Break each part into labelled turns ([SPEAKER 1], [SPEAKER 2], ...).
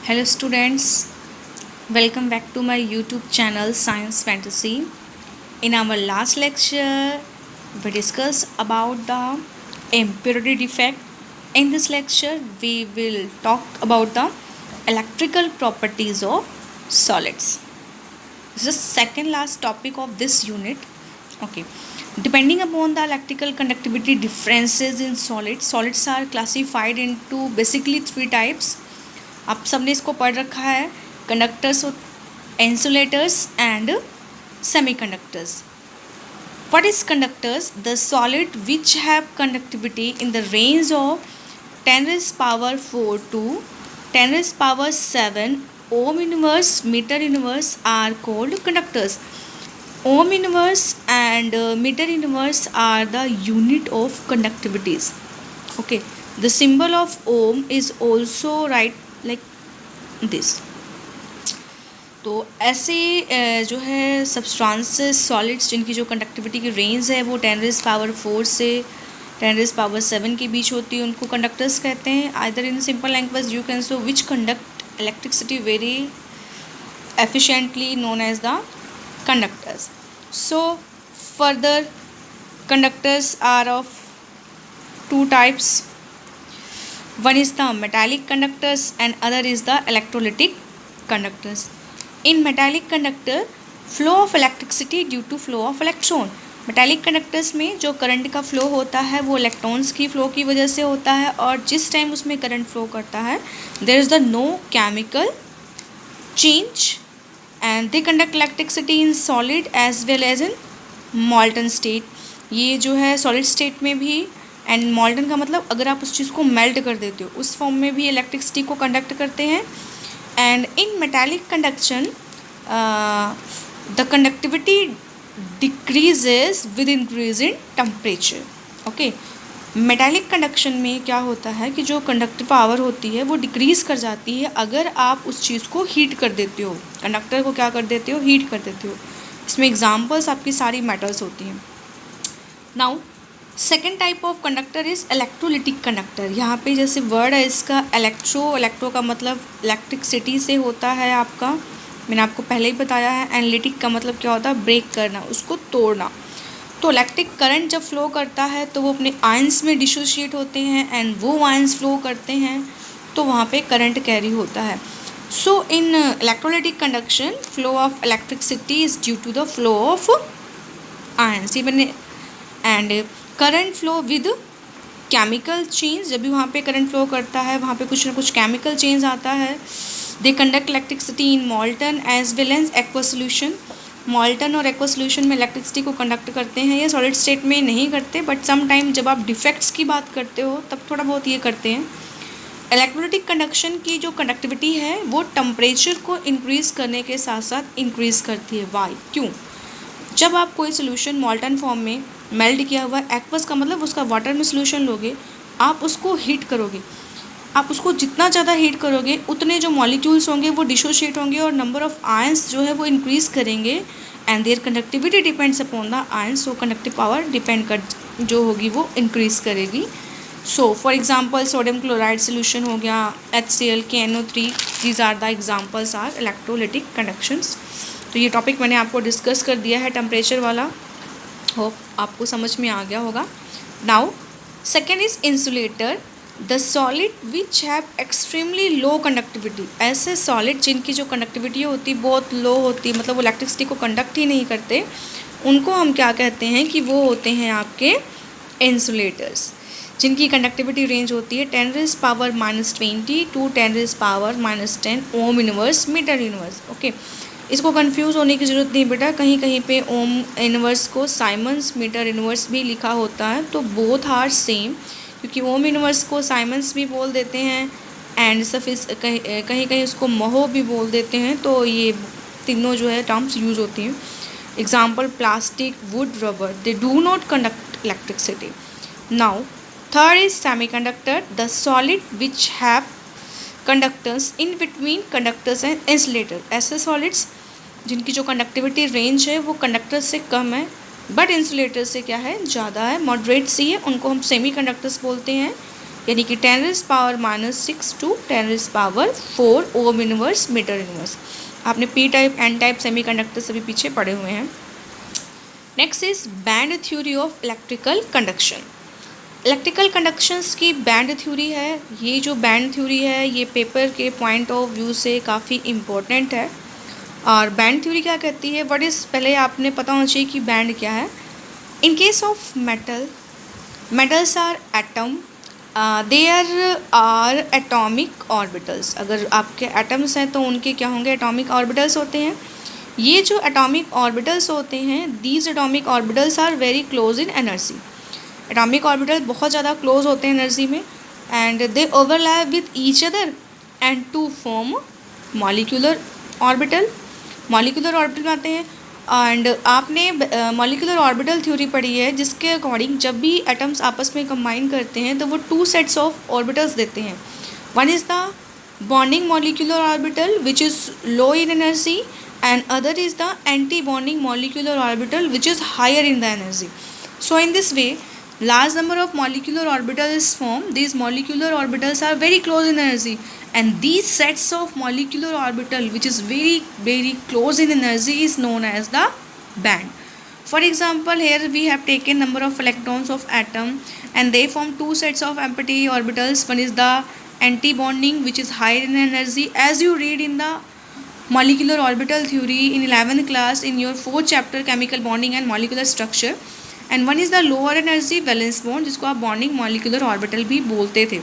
[SPEAKER 1] Hello students, welcome back to my YouTube channel Science Fantasy. In our last lecture, we discussed about the impurity defect. In this lecture, we will talk about the electrical properties of solids. This is the second last topic of this unit. Okay. Depending upon the electrical conductivity differences in solids are classified into basically three types. आप सबने इसको पढ़ रखा है, conductors, insulators and semiconductors. What is conductors? The solid which have conductivity in the range of 10 raised power 4 to 10 raised power 7 ohm inverse meter inverse are called conductors. Ohm inverse and meter inverse are the unit of conductivities. Okay, the symbol of ohm is also right like this. तो ऐसे जो है substances solids जिनकी जो conductivity की range है वो 10 raise power 4 से 10 रेज़ पावर 7 के बीच होती है, उनको कंडक्टर्स कहते हैं. Either in simple language you can say which conduct electricity very efficiently known as the conductors. So further conductors are of two types. One is the metallic conductors and other is the electrolytic conductors. In metallic conductor, flow of electricity due to flow of electron. Metallic conductors में जो current का flow होता है वो electrons की flow की वजह से होता है, और जिस टाइम उसमें करंट फ्लो करता है there is the no chemical change and they conduct electricity in solid as well as in molten state. ये जो है सॉलिड स्टेट में भी, एंड मॉल्टन का मतलब अगर आप उस चीज़ को मेल्ट कर देते हो उस फॉर्म में भी इलेक्ट्रिसिटी को कंडक्ट करते हैं. And in metallic conduction the conductivity decreases with increase in temperature. Okay, metallic conduction में क्या होता है कि जो कंडक्टिव पावर होती है वो डिक्रीज़ कर जाती है अगर आप उस चीज़ को हीट कर देते हो, कंडक्टर को क्या कर देते हो, हीट कर देते हो. इसमें एग्जांपल्स आपकी सारी मेटल्स होती हैं. Now second type of conductor is electrolytic conductor. यहाँ पे जैसे वर्ड है इसका इलेक्ट्रो का मतलब इलेक्ट्रिसिटी से होता है आपका, मैंने आपको पहले ही बताया है. एंड लिटिक का मतलब क्या होता है, ब्रेक करना, उसको तोड़ना. तो इलेक्ट्रिक करंट जब फ्लो करता है तो वो अपने आयंस में डिसोशिएट होते हैं एंड वो आयंस फ्लो करते हैं तो वहाँ पे करंट कैरी होता है. So in electrolytic conduction flow of electricity is due to the flow of ions even and current flow with chemical change. जब भी वहाँ पे करंट फ्लो करता है वहाँ पे कुछ ना कुछ केमिकल चेंज आता है. They conduct electricity in molten as well as aqua solution. Molten और एक्वा सोल्यूशन में इलेक्ट्रिसिटी को कंडक्ट करते हैं. ये सॉलिड स्टेट में नहीं करते, बट सम टाइम जब आप डिफेक्ट्स की बात करते हो तब थोड़ा बहुत ये करते हैं. इलेक्ट्रोलिटिक कंडक्शन की जो कंडक्टिविटी है वो टेम्परेचर को इंक्रीज़ करने के साथ साथ इंक्रीज़ करती है. वाई, क्यों? जब आप कोई सोल्यूशन मॉल्टन फॉर्म में मेल्ट किया हुआ एक्वस का मतलब उसका वाटर में सोल्यूशन लोगे, आप उसको हीट करोगे. आप उसको जितना ज़्यादा हीट करोगे उतने जो मॉलिक्यूल्स होंगे वो डिसोशिएट होंगे और नंबर ऑफ आयंस जो है वो इंक्रीज़ करेंगे and their conductivity depends upon the ions. So conductive power depend कर जो होगी वो इंक्रीज़ करेगी. So for example sodium chloride solution हो गया, HCl, KNO3, these are the examples are electrolytic conductions. तो ये टॉपिक मैंने आपको डिस्कस कर दिया है टेम्परेचर वाला, होप आपको समझ में आ गया होगा. Now second is insulator. The solid which have extremely low conductivity. ऐसे सॉलिड जिनकी जो कंडक्टिविटी होती बहुत लो होती, मतलब वो इलेक्ट्रिसिटी को कंडक्ट ही नहीं करते, उनको हम क्या कहते हैं कि वो होते हैं आपके इंसुलेटर्स. जिनकी कंडक्टिविटी रेंज होती है 10 raise power -20 to 10 raise power -10 ohm inverse metre inverse. Okay, इसको कंफ्यूज होने की ज़रूरत नहीं बेटा. कहीं कहीं पे ओम इनवर्स को साइमंस मीटर इनवर्स भी लिखा होता है, तो बोथ आर सेम, क्योंकि ओम इनवर्स को साइमंस भी बोल देते हैं एंड सफिस कहीं कहीं उसको महो भी बोल देते हैं. तो ये तीनों जो है टर्म्स यूज़ होती हैं. Example plastic, would, rubber, they do not conduct electricity. Now third is semiconductor. The solid which have conductors in between conductors and insulator. ऐसे सॉलिड्स जिनकी जो कंडक्टिविटी रेंज है वो कंडक्टर से कम है बट इंसुलेटर से क्या है, ज़्यादा है, मॉडरेट सी है, उनको हम सेमी कंडक्टर्स बोलते हैं. यानी कि 10⁻⁻⁶ to 10⁻⁴ ohm inverse metre inverse. आपने P type N type semiconductor सभी पीछे पढ़े हुए हैं। Next is band theory of electrical conduction. Electrical conductions की बैंड थ्योरी है। ये जो बैंड थ्योरी है ये पेपर के पॉइंट ऑफ व्यू से काफ़ी इम्पोर्टेंट है। और बैंड थ्योरी क्या कहती है, व्हाट इज़, पहले आपने पता होना चाहिए कि बैंड क्या है। In case of metals or atom, there are atomic orbitals. अगर आपके एटम्स हैं तो उनके क्या होंगे, एटॉमिक ऑर्बिटल्स होते हैं। ये जो एटॉमिक ऑर्बिटल्स होते हैं, these atomic orbitals are very close in energy. Atomic orbital बहुत ज़्यादा क्लोज होते हैं एनर्जी में, and they overlap with each other and to form molecular orbital. Molecular orbital आते हैं। एंड आपने मॉलिक्यूलर ऑर्बिटल थ्योरी पढ़ी है, जिसके अकॉर्डिंग जब भी एटम्स आपस में कंबाइन करते हैं तो वो 2 सेट्स ऑफ ऑर्बिटल्स देते हैं। One is the bonding molecular orbital which is low in energy, and other is the anti bonding molecular orbital which is higher in the energy. So in this way large number of molecular orbitals is formed. These molecular orbitals are very close in energy, and these sets of molecular orbital which is very close in energy is known as the band. For example, here we have taken number of electrons of atom, and they form 2 sets of empty orbitals. One is the anti-bonding which is higher in energy, as you read in the molecular orbital theory in 11th class in your 4th chapter chemical bonding and molecular structure. And one is the lower energy valence bond, जिसको आप bonding molecular orbital भी बोलते थे।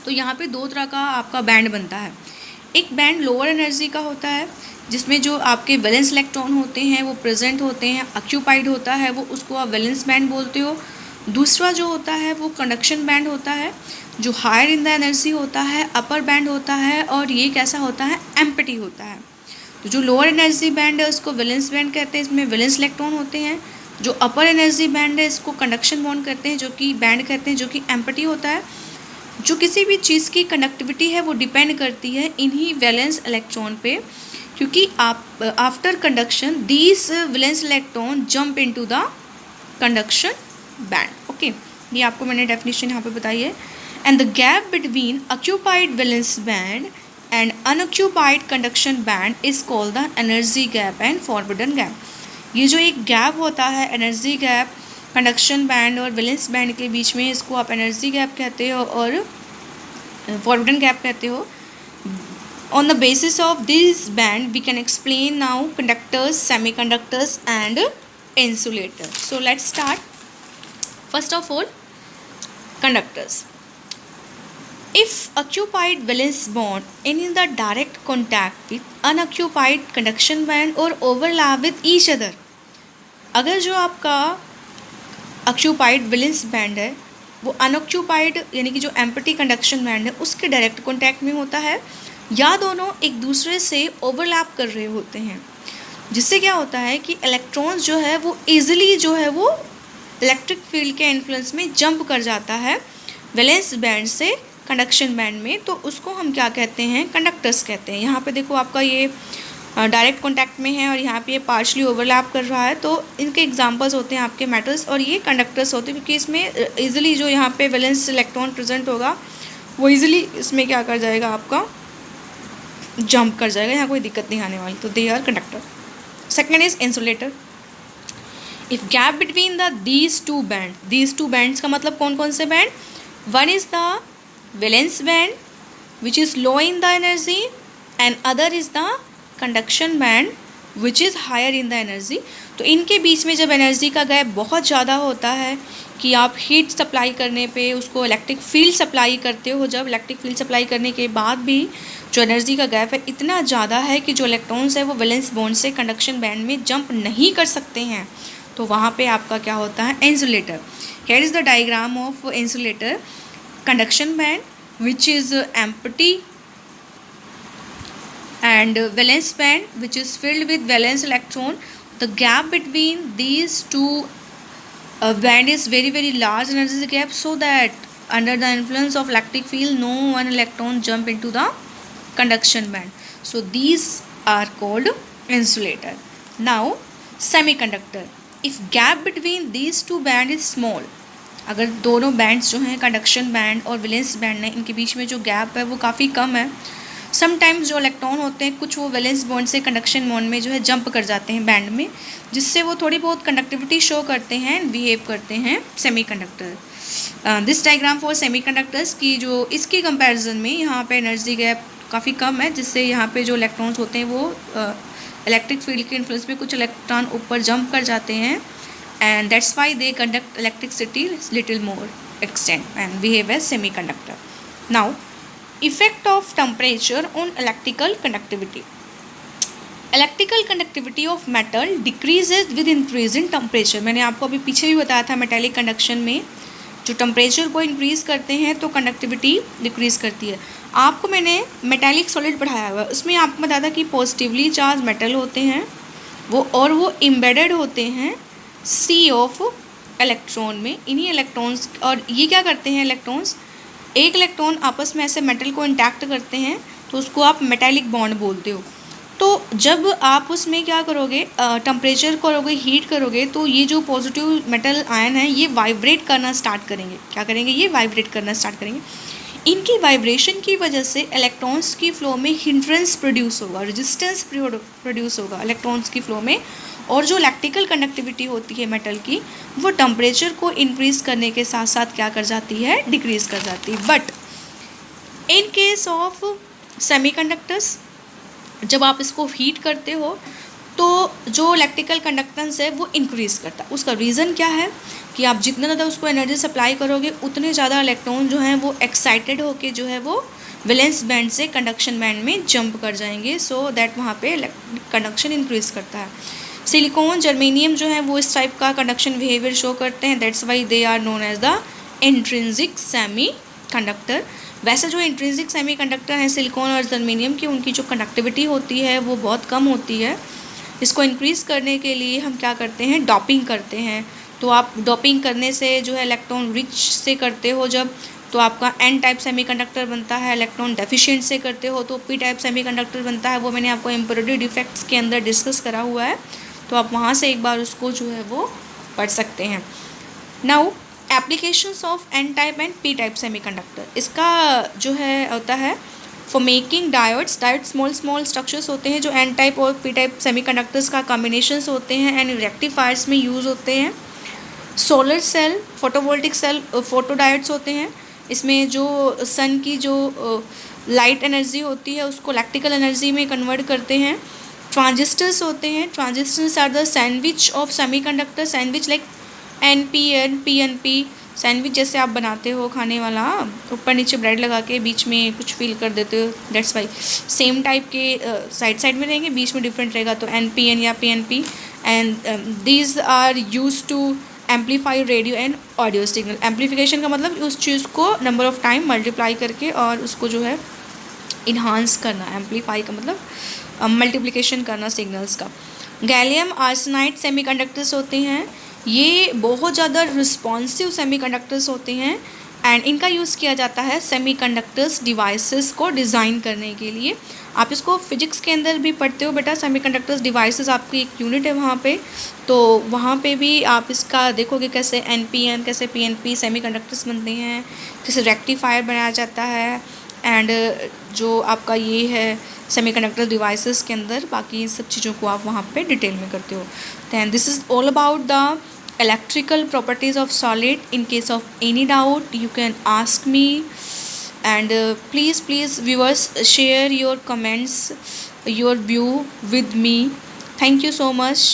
[SPEAKER 1] तो यहाँ पे 2 तरह का आपका बैंड बनता है। एक बैंड लोअर एनर्जी का होता है, जिसमें जो आपके वैलेंस इलेक्ट्रॉन होते हैं वो प्रेजेंट होते हैं, ऑक्यूपाइड होता है, वो उसको आप वैलेंस बैंड बोलते हो। दूसरा जो होता है वो कंडक्शन बैंड होता है, जो हायर इन द एनर्जी होता है, अपर बैंड होता है, और ये कैसा होता है, एम्प्टी होता है। तो जो लोअर एनर्जी बैंड है उसको वैलेंस बैंड कहते हैं, इसमें वैलेंस इलेक्ट्रॉन होते हैं। जो अपर एनर्जी बैंड है इसको कंडक्शन बॉन्ड कहते हैं, जो कि बैंड कहते हैं, जो कि एम्प्टी होता है। जो किसी भी चीज़ की कंडक्टिविटी है वो डिपेंड करती है इन्हीं वैलेंस इलेक्ट्रॉन पे, क्योंकि आप after conduction these valence electron jump into the conduction band. Okay, ये आपको मैंने डेफिनेशन यहाँ पे बताई है। And the gap between occupied valence band and unoccupied conduction band is called the energy gap and forbidden gap. ये जो एक गैप होता है, एनर्जी गैप कंडक्शन बैंड और वैलेंस बैंड के बीच में, इसको आप एनर्जी गैप कहते हो और फॉरबिडन गैप कहते हो। On the basis of this band we can explain now conductors, semiconductors and insulator. So let's start. First of all, conductors. If occupied valence bond in the direct contact with unoccupied conduction band or overlap with each other, अगर जो आपका occupied valence band है वो unoccupied यानी कि जो empty conduction band है उसके डायरेक्ट कॉन्टैक्ट में होता है, या दोनों एक दूसरे से ओवरलैप कर रहे होते हैं, जिससे क्या होता है कि इलेक्ट्रॉन्स जो है वो ईजिली जो है वो इलेक्ट्रिक फील्ड के इन्फ्लुएंस में जंप कर जाता है वैलेंस बैंड से कंडक्शन बैंड में, तो उसको हम क्या कहते हैं, कंडक्टर्स कहते हैं। यहाँ पे देखो आपका ये डायरेक्ट कॉन्टैक्ट में है और यहाँ पे ये पार्शली ओवरलैप कर रहा है, तो इनके एग्जांपल्स होते हैं आपके मेटल्स, और ये कंडक्टर्स होते हैं, क्योंकि इसमें इजीली जो यहाँ पे वैलेंस इलेक्ट्रॉन प्रेजेंट होगा वो इजीली इसमें क्या कर जाएगा, आपका जंप कर जाएगा, यहाँ कोई दिक्कत नहीं आने वाली, तो दे आर conductor. Second is insulator. If gap between the these two bands का मतलब कौन कौन से band, one is the valence band which is low in the energy and other is the conduction band which is higher in the energy। तो इनके बीच में जब energy का गैप बहुत ज़्यादा होता है कि आप हीट सप्लाई करने पे उसको इलेक्ट्रिक फील्ड सप्लाई करते हो, जब इलेक्ट्रिक फील्ड सप्लाई करने के बाद भी जो एनर्जी का गैप है इतना ज़्यादा है कि जो इलेक्ट्रॉन्स है वो वैलेंस बॉन्ड से कंडक्शन बैंड में जंप नहीं कर सकते हैं, तो वहाँ पे आपका क्या होता है, insulator. Here is the diagram of insulator. conduction band which is empty and valence band which is filled with valence electron. The gap between these two band is very large energy gap, so that under the influence of electric field no one electron jump into the conduction band, so these are called insulator. Now semiconductor. If gap between these two band is small, अगर दोनों bands जो हैं conduction band और valence band है, इनके बीच में जो gap है वो काफ़ी कम है। समटाइम्स जो इलेक्ट्रॉन होते हैं कुछ वो वैलेंस बॉन्ड से कंडक्शन बॉन्ड में जो है जंप कर जाते हैं बैंड में, जिससे वो थोड़ी बहुत कंडक्टिविटी शो करते हैं एंड बिहेव करते हैं semiconductor. This diagram for semiconductors की जो इसकी कंपैरिजन में यहाँ पे एनर्जी गैप काफ़ी कम है, जिससे यहाँ पे जो इलेक्ट्रॉन्स होते हैं वो इलेक्ट्रिक फील्ड के इन्फ्लुएंस में कुछ इलेक्ट्रॉन ऊपर जंप कर जाते हैं and that's why they conduct electricity little more extent and behave as semiconductor. Now effect of temperature on electrical conductivity. Electrical conductivity of metal decreases with increase in temperature. मैंने आपको अभी पीछे भी बताया था मेटेलिक कंडक्शन में जो temperature को इंक्रीज़ करते हैं तो कंडक्टिविटी डिक्रीज़ करती है। आपको मैंने मेटेलिक सॉलिड पढ़ाया हुआ है, उसमें आपको बताया था कि पॉजिटिवली चार्ज मेटल होते हैं वो एम्बेडेड होते हैं सी ऑफ इलेक्ट्रॉन में। इन्हीं इलेक्ट्रॉन्स, और ये क्या करते हैं इलेक्ट्रॉन्स, एक इलेक्ट्रॉन आपस में ऐसे मेटल को इंटैक्ट करते हैं तो उसको आप मेटेलिक बॉन्ड बोलते हो। तो जब आप उसमें क्या करोगे, टेम्परेचर करोगे, हीट करोगे, तो ये जो पॉजिटिव मेटल आयन है ये वाइब्रेट करना स्टार्ट करेंगे। क्या करेंगे, ये वाइब्रेट करना स्टार्ट करेंगे। इनकी वाइब्रेशन की वजह से इलेक्ट्रॉन्स की फ़्लो में हिंड्रेंस प्रोड्यूस होगा, रेजिस्टेंस प्रोड्यूस होगा इलेक्ट्रॉन्स की फ़्लो में, और जो इलेक्ट्रिकल कंडक्टिविटी होती है मेटल की वो टेम्परेचर को इंक्रीज़ करने के साथ साथ क्या कर जाती है, डिक्रीज़ कर जाती है। But in case of semiconductors जब आप इसको हीट करते हो तो जो इलेक्ट्रिकल कंडक्टेंस है वो इंक्रीज़ करता है। उसका रीज़न क्या है कि आप जितना ज़्यादा उसको एनर्जी सप्लाई करोगे उतने ज़्यादा इलेक्ट्रॉन जो हैं वो एक्साइटेड होके जो है वो वैलेंस बैंड से कंडक्शन बैंड में जंप कर जाएंगे, सो दैट वहाँ पे कंडक्शन इंक्रीज़ करता है। सिलिकॉन, जर्मेनियम जो है वो इस टाइप का कंडक्शन बिहेवियर शो करते हैं, that's why they are known as the intrinsic semi conductor. वैसे जो इंट्रिंसिक सेमी कंडक्टर हैं सिलिकॉन और जर्मेनियम की, उनकी जो कंडक्टिविटी होती है वो बहुत कम होती है। इसको इंक्रीज़ करने के लिए हम क्या करते हैं, डॉपिंग करते हैं। तो आप डॉपिंग करने से जो है इलेक्ट्रॉन रिच से करते हो जब, तो आपका एन टाइप सेमीकंडक्टर बनता है। इलेक्ट्रॉन डेफिशिएंट से करते हो तो पी टाइप सेमीकंडक्टर बनता है। वो मैंने आपको इम्प्योरिटी डिफेक्ट्स के अंदर डिस्कस करा हुआ है, तो आप वहाँ से एक बार उसको जो है वो पढ़ सकते हैं। Now applications of N type and P type semiconductor, इसका जो है होता है for making diodes. Diode small structures होते हैं जो एन टाइप और पी टाइप सेमीकंडक्टर्स का कॉम्बिनेशंस होते हैं एंड रेक्टिफायर्स में यूज़ होते हैं। Solar cell, photovoltaic cell, photodiodes होते हैं। इसमें जो सन की जो लाइट एनर्जी होती है उसको इलेक्ट्रिकल एनर्जी में कन्वर्ट करते हैं। ट्रांजिस्टर्स होते हैं, transistors are the sandwich of semiconductor. Sandwich like NPN, PNP, sandwich जैसे आप बनाते हो खाने वाला, ऊपर नीचे ब्रेड लगा के बीच में कुछ फिल कर देते हो, दैट्स वाई सेम टाइप के साइड में रहेंगे, बीच में डिफरेंट रहेगा, तो NPN या PNP। And these are use to amplify radio and audio signal. Amplification का मतलब उस चीज़ को नंबर ऑफ टाइम मल्टीप्लाई करके और उसको जो है इन्हांस करना। एम्पलीफाई का मतलब मल्टीप्लिकेशन करना सिग्नल्स का। गैलियम आर्सेनाइड सेमीकंडक्टर्स होते हैं, ये बहुत ज़्यादा रिस्पॉन्सिव सेमीकंडक्टर्स होते हैं एंड इनका यूज़ किया जाता है सेमीकंडक्टर्स डिवाइसेस को डिज़ाइन करने के लिए। आप इसको फिजिक्स के अंदर भी पढ़ते हो बेटा, सेमीकंडक्टर्स डिवाइसेस आपकी एक यूनिट है वहाँ पे, तो वहाँ पे भी आप इसका देखोगे कैसे NPN कैसे PNP सेमीकंडक्टर्स बनते हैं, कैसे रेक्टिफायर बनाया जाता है एंड जो आपका ये है सेमीकंडक्टर डिवाइसेस के अंदर बाकी इन सब चीज़ों को आप वहाँ पे डिटेल में करते हो। Then this is all about the electrical properties of solid. In case of any doubt you can ask me, and please viewers share your comments, your view with me. Thank you so much.